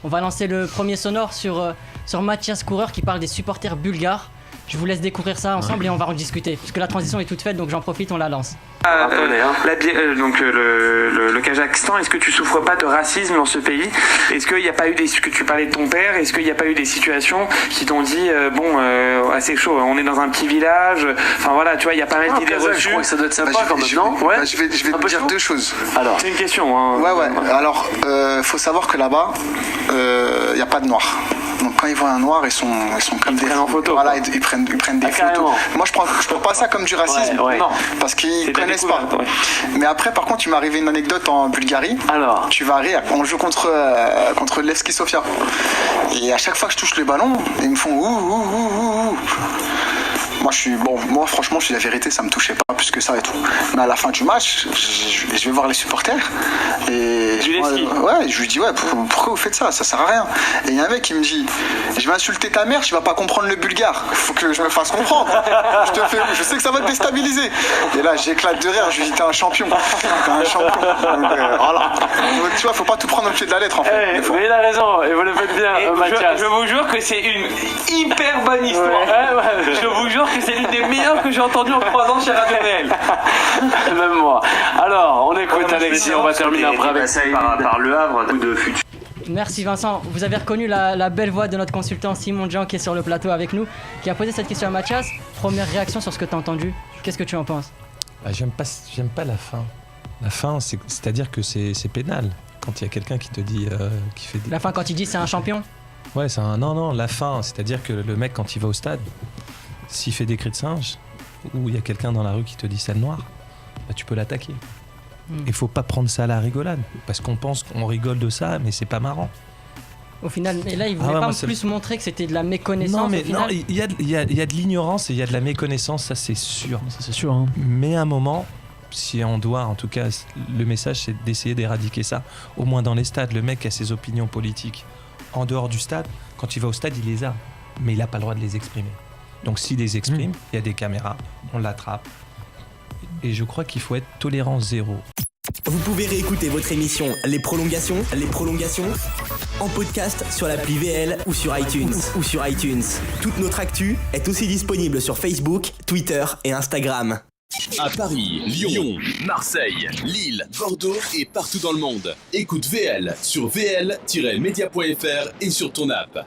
On va lancer le premier sonore sur Mathias Coureur qui parle des supporters bulgares. Je vous laisse découvrir ça ensemble et on va en discuter. Parce que la transition est toute faite, donc j'en profite, on la lance. Le Kazakhstan, est-ce que tu souffres pas de racisme dans ce pays? Est-ce qu'il n'y a pas eu que tu parlais de ton père, est-ce qu'il n'y a pas eu des situations qui t'ont dit c'est chaud, on est dans un petit village, enfin voilà, tu vois, il y a pas mal d'idées reçues. Je crois que ça doit être sympa quand même, non? Ouais. Je vais te dire deux choses. Alors, c'est une question. Hein. Ouais. Alors, faut savoir que là-bas, il n'y a pas de noirs. Donc quand ils voient un noir, ils sont comme des prennent en photo. Voilà, ils prennent des photos. Carrément. Moi, je prends pas ça comme du racisme. Ouais. Non, parce qu'ils c'est connaissent pas. Ouais. Mais après, par contre, il m'est arrivé une anecdote en Bulgarie. Alors, tu vas rire. On joue contre Levski Sofia. Et à chaque fois que je touche le ballon, ils me font ouh. Moi, franchement, je dis la vérité, ça me touchait pas plus que ça et tout. Mais à la fin du match, je vais voir les supporters et je lui dis pourquoi vous faites ça? Ça sert à rien. Et il y a un mec qui me dit, je vais insulter ta mère, tu vas pas comprendre le bulgare. Faut que je me fasse comprendre. Je sais que ça va te déstabiliser. Et là, j'éclate de rire. Je lui dis, t'es un champion. Donc, voilà. Donc, tu vois, faut pas tout prendre au pied de la lettre en fait. mais il a raison, et vous le faites bien, Mathias. Je vous jure que c'est une hyper bonne histoire. Je vous jure que c'est l'une des meilleures que j'ai entendues en 3 ans chez Radio Réel. Même moi. Alors, on écoute Alexis, on va terminer après avec ça par Le Havre de futur. Merci Vincent. Vous avez reconnu la belle voix de notre consultant Simon Jean qui est sur le plateau avec nous, qui a posé cette question à Mathias. Première réaction sur ce que tu as entendu. Qu'est-ce que tu en penses? J'aime pas la fin. La fin, c'est-à-dire que c'est pénal. Quand il y a quelqu'un qui te dit... qui fait des... La fin quand il dit c'est un champion? Ouais, c'est un... Non, la fin, c'est-à-dire que le mec, quand il va au stade, s'il fait des cris de singe, ou il y a quelqu'un dans la rue qui te dit scène noire, tu peux l'attaquer. Il faut pas prendre ça à la rigolade, parce qu'on pense qu'on rigole de ça, mais c'est pas marrant. Au final, et là, il voulait plus montrer que c'était de la méconnaissance. Non, mais au final. il y a de l'ignorance et il y a de la méconnaissance, ça c'est sûr. Ça c'est sûr. Hein. Mais à un moment, si on doit, en tout cas, le message c'est d'essayer d'éradiquer ça, au moins dans les stades. Le mec a ses opinions politiques en dehors du stade. Quand il va au stade, il les a, mais il n'a pas le droit de les exprimer. Donc s'il les exprime, il y a des caméras, on l'attrape. Et je crois qu'il faut être tolérant zéro. Vous pouvez réécouter votre émission Les Prolongations en podcast sur l'appli VL ou sur iTunes. Toute notre actu est aussi disponible sur Facebook, Twitter et Instagram. À Paris, Lyon, Marseille, Lille, Bordeaux et partout dans le monde. Écoute VL sur vl-media.fr et sur ton app.